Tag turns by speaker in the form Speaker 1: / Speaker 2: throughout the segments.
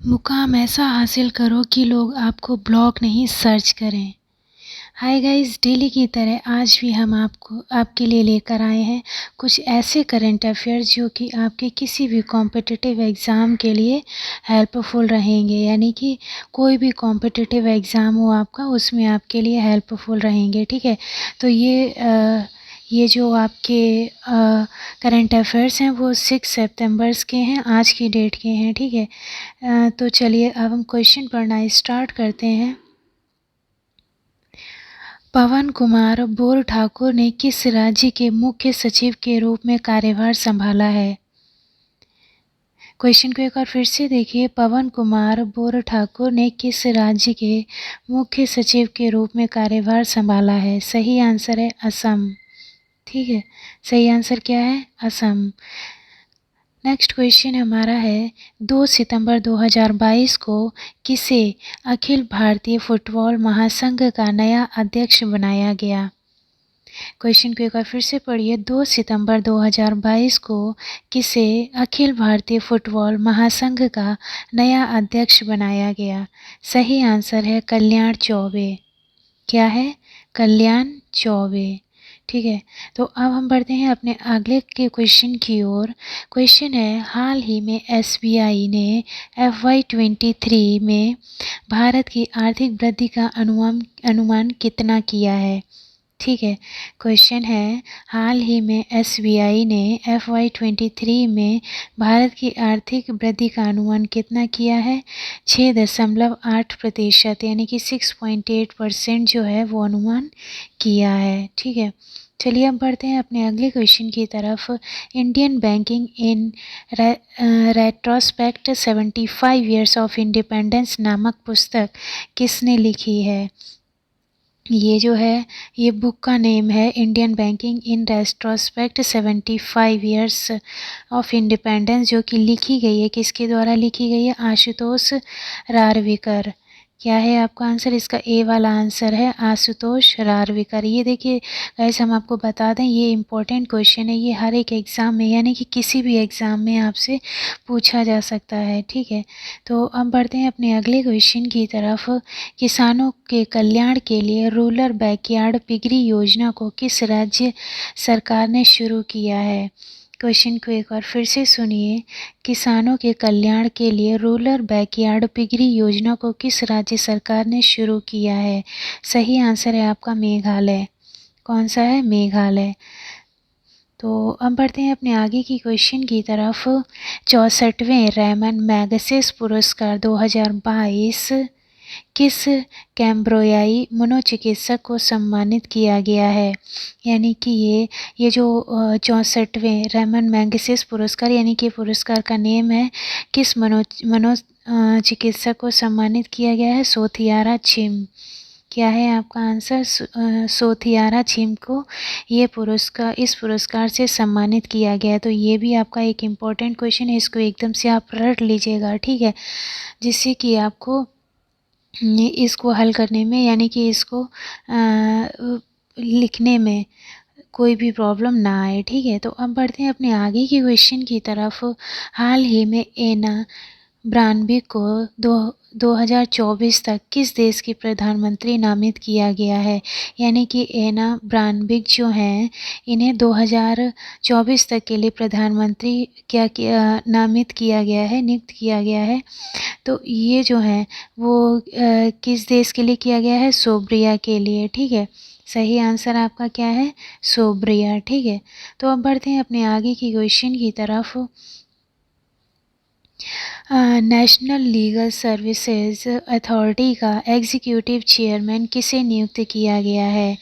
Speaker 1: मुकाम ऐसा हासिल करो कि लोग आपको ब्लॉग नहीं सर्च करें। हाय गाइस, डेली की तरह आज भी हम आपके लिए लेकर आए हैं कुछ ऐसे करंट अफेयर्स जो कि आपके किसी भी कॉम्पिटिटिव एग्ज़ाम के लिए हेल्पफुल रहेंगे। यानी कि कोई भी कॉम्पिटिटिव एग्ज़ाम हो आपका, उसमें आपके लिए हेल्पफुल रहेंगे। ठीक है, तो ये जो आपके करंट अफेयर्स हैं वो 6 सितंबर के हैं, आज की डेट के हैं। ठीक है, तो चलिए अब हम क्वेश्चन पढ़ना स्टार्ट करते हैं। पवन कुमार बोर ठाकुर ने किस राज्य के मुख्य सचिव के रूप में कार्यभार संभाला है? क्वेश्चन को एक बार फिर से देखिए। पवन कुमार बोर ठाकुर ने किस राज्य के मुख्य सचिव के रूप में कार्यभार संभाला है? सही आंसर है असम। ठीक है, सही आंसर क्या है? असम। नेक्स्ट क्वेश्चन हमारा है 2 सितंबर 2022 को किसे अखिल भारतीय फुटबॉल महासंघ का नया अध्यक्ष बनाया गया? क्वेश्चन को एक बार फिर से पढ़िए। 2 सितंबर 2022 को किसे अखिल भारतीय फुटबॉल महासंघ का नया अध्यक्ष बनाया गया? सही आंसर है कल्याण चौबे। क्या है? कल्याण चौबे। ठीक है, तो अब हम बढ़ते हैं अपने अगले के क्वेश्चन की ओर। क्वेश्चन है, हाल ही में एसबीआई ने FY23 में भारत की आर्थिक वृद्धि का अनुमान कितना किया है? ठीक है, क्वेश्चन है, हाल ही में एसबीआई ने FY23 में भारत की आर्थिक वृद्धि का अनुमान कितना किया है? 6.8%, यानी कि 6.8% जो है वो अनुमान किया है। ठीक है, चलिए अब बढ़ते हैं अपने अगले क्वेश्चन की तरफ। Indian banking in retrospect 75 years of independence नामक पुस्तक किसने लिखी है? ये जो है, ये बुक का नेम है Indian banking in retrospect 75 years of independence, जो कि लिखी गई है, किसके द्वारा लिखी गई है? आशुतोष रारविकर। क्या है आपका आंसर? इसका ए वाला आंसर है आशुतोष रारविकर। ये देखिए गाइस, हम आपको बता दें ये इम्पोर्टेंट क्वेश्चन है, ये हर एक एग्ज़ाम में यानी कि किसी भी एग्ज़ाम में आपसे पूछा जा सकता है। ठीक है, तो अब बढ़ते हैं अपने अगले क्वेश्चन की तरफ। किसानों के कल्याण के लिए रूरल बैकयार्ड पिगरी योजना को किस राज्य सरकार ने शुरू किया है? क्वेश्चन को एक बार फिर से सुनिए। किसानों के कल्याण के लिए रूरल बैकयार्ड पिगरी योजना को किस राज्य सरकार ने शुरू किया है? सही आंसर है आपका मेघालय। कौन सा है? मेघालय। तो अब बढ़ते हैं अपने आगे की क्वेश्चन की तरफ। 64वें रैमन मैगसेस पुरस्कार 2022 किस कैम्ब्रोयाई मनोचिकित्सक को सम्मानित किया गया है? यानी कि ये जो 64वें रैमन मैगसेस पुरस्कार, यानी कि पुरस्कार का नेम है, किस मनो चिकित्सक को सम्मानित किया गया है? सोथियारा छिम। क्या है आपका आंसर? सोथियारा छिम को ये पुरस्कार, इस पुरस्कार से सम्मानित किया गया है। तो ये भी आपका एक इम्पोर्टेंट क्वेश्चन है, इसको एकदम से आप रट लीजिएगा। ठीक है, जिससे कि आपको इसको हल करने में, यानी कि इसको लिखने में कोई भी प्रॉब्लम ना आए। ठीक है, तो अब बढ़ते हैं अपने आगे की क्वेश्चन की तरफ। हाल ही में एना ब्रानबिक को 2024 तक किस देश की प्रधानमंत्री नामित किया गया है? यानी कि एना ब्रानबिक जो हैं, इन्हें 2024 तक के लिए प्रधानमंत्री नामित किया गया है, नियुक्त किया गया है। तो ये जो है वो किस देश के लिए किया गया है? सोब्रिया के लिए। ठीक है, सही आंसर आपका क्या है? सोब्रिया। ठीक है, तो अब बढ़ते हैं अपने आगे की क्वेश्चन की तरफ। नेशनल लीगल सर्विसेज अथॉरिटी का एग्जीक्यूटिव चेयरमैन किसे नियुक्त किया गया है?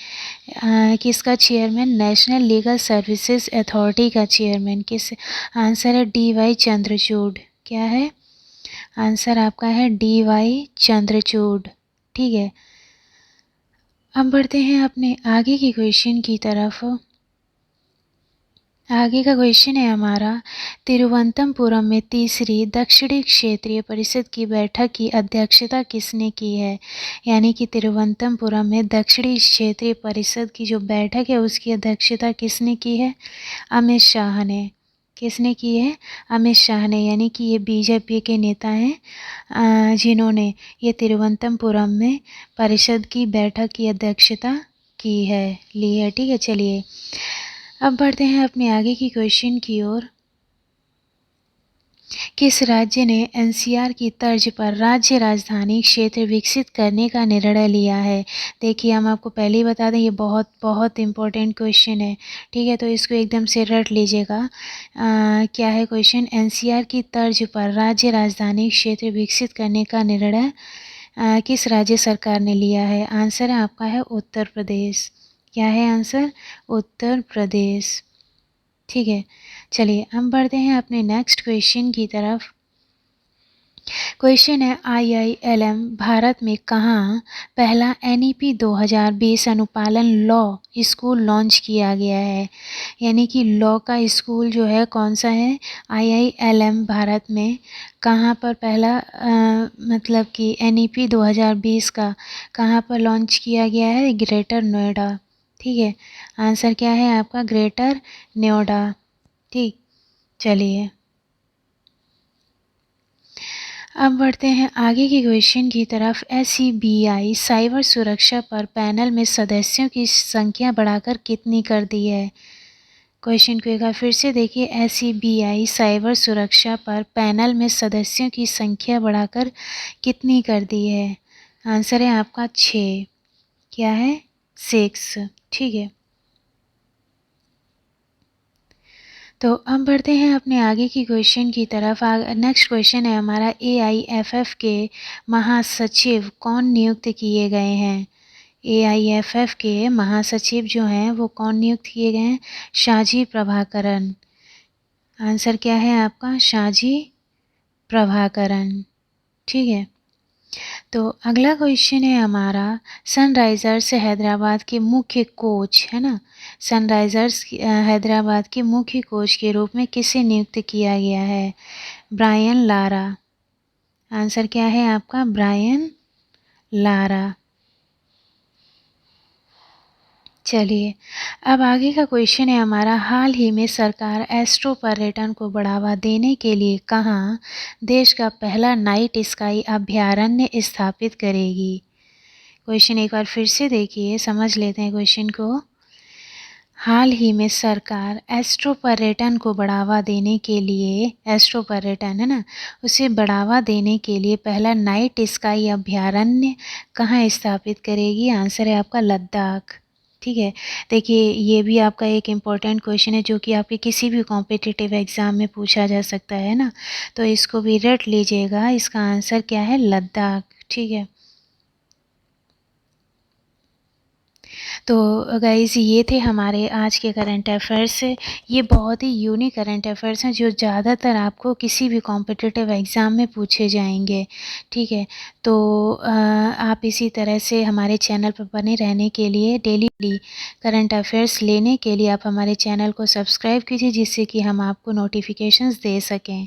Speaker 1: किसका chairman? National legal services authority का चेयरमैन किस? आंसर है DY चंद्रचूड़। क्या है आंसर आपका? है DY चंद्रचूड़। ठीक है, अब बढ़ते हैं अपने आगे की क्वेश्चन की तरफ। आगे का क्वेश्चन है हमारा, तिरुवनंतपुरम में तीसरी दक्षिणी क्षेत्रीय परिषद की बैठक की अध्यक्षता किसने की है? यानी कि तिरुवनंतपुरम में दक्षिणी क्षेत्रीय परिषद की जो बैठक है उसकी अध्यक्षता किसने की है? अमित शाह ने। किसने की है? अमित शाह ने, यानी कि ये बीजेपी के नेता हैं जिन्होंने ये तिरुवनंतपुरम में परिषद की बैठक की अध्यक्षता ली है। ठीक है, चलिए अब बढ़ते हैं अपने आगे की क्वेश्चन की ओर। किस राज्य ने एनसीआर की तर्ज पर राज्य राजधानी क्षेत्र विकसित करने का निर्णय लिया है? देखिए, हम आपको पहले ही बता दें, ये बहुत बहुत इम्पोर्टेंट क्वेश्चन है। ठीक है, तो इसको एकदम से रट लीजिएगा। क्या है क्वेश्चन? एनसीआर की तर्ज पर राज्य राजधानी क्षेत्र विकसित करने का निर्णय किस राज्य सरकार ने लिया है? आंसर है आपका है उत्तर प्रदेश। क्या है आंसर? उत्तर प्रदेश। ठीक है, चलिए हम बढ़ते हैं अपने नेक्स्ट क्वेश्चन की तरफ। क्वेश्चन है, IILM भारत में कहाँ पहला NEP 2020 अनुपालन लॉ स्कूल लॉन्च किया गया है? यानी कि लॉ का स्कूल जो है कौन सा है? IILM भारत में कहाँ पर पहला मतलब कि NEP 2020 का कहाँ पर लॉन्च किया गया है? ग्रेटर नोएडा। ठीक है, आंसर क्या है आपका? ग्रेटर नोएडा। ठीक, चलिए अब बढ़ते हैं आगे की क्वेश्चन की तरफ। SEBI साइबर सुरक्षा पर पैनल में सदस्यों की संख्या बढ़ाकर कितनी कर दी है? क्वेश्चन को एक बार फिर से देखिए। SEBI साइबर सुरक्षा पर पैनल में सदस्यों की संख्या बढ़ाकर कितनी कर दी है? आंसर है आपका 6। क्या है? 6। ठीक है, तो अब बढ़ते हैं अपने आगे की क्वेश्चन की तरफ। नेक्स्ट क्वेश्चन है हमारा, AIFF के महासचिव कौन नियुक्त किए गए हैं? AIFF के महासचिव जो हैं वो कौन नियुक्त किए गए हैं? शाजी प्रभाकरन। आंसर क्या है आपका? शाजी प्रभाकरन। ठीक है, तो अगला क्वेश्चन है हमारा, सनराइजर्स हैदराबाद के मुख्य कोच है ना, सनराइजर्स हैदराबाद के मुख्य कोच के रूप में किसे नियुक्त किया गया है? Brian Lara. आंसर क्या है आपका? Brian Lara. चलिए अब आगे का क्वेश्चन है हमारा, हाल ही में सरकार एस्ट्रो पर्यटन को बढ़ावा देने के लिए कहाँ देश का पहला नाइट स्काई अभयारण्य स्थापित करेगी? क्वेश्चन एक बार फिर से देखिए, समझ लेते हैं क्वेश्चन को। हाल ही में सरकार एस्ट्रो पर्यटन को बढ़ावा देने के लिए, एस्ट्रो पर्यटन है ना, उसे बढ़ावा देने के लिए पहला नाइट स्काई अभयारण्य कहाँ स्थापित करेगी? आंसर है आपका लद्दाख। ठीक है, देखिए ये भी आपका एक इम्पॉर्टेंट क्वेश्चन है जो कि आपके किसी भी कॉम्पिटिटिव एग्ज़ाम में पूछा जा सकता है ना, तो इसको भी रट लीजिएगा। इसका आंसर क्या है? लद्दाख। ठीक है, तो गाइज़ ये थे हमारे आज के करंट अफेयर्स। ये बहुत ही यूनिक करंट अफेयर्स हैं जो ज़्यादातर आपको किसी भी कॉम्पिटिटिव एग्ज़ाम में पूछे जाएंगे। ठीक है, तो आप इसी तरह से हमारे चैनल पर बने रहने के लिए, डेली करंट अफेयर्स लेने के लिए आप हमारे चैनल को सब्सक्राइब कीजिए, जिससे कि हम आपको नोटिफिकेशंस दे सकें।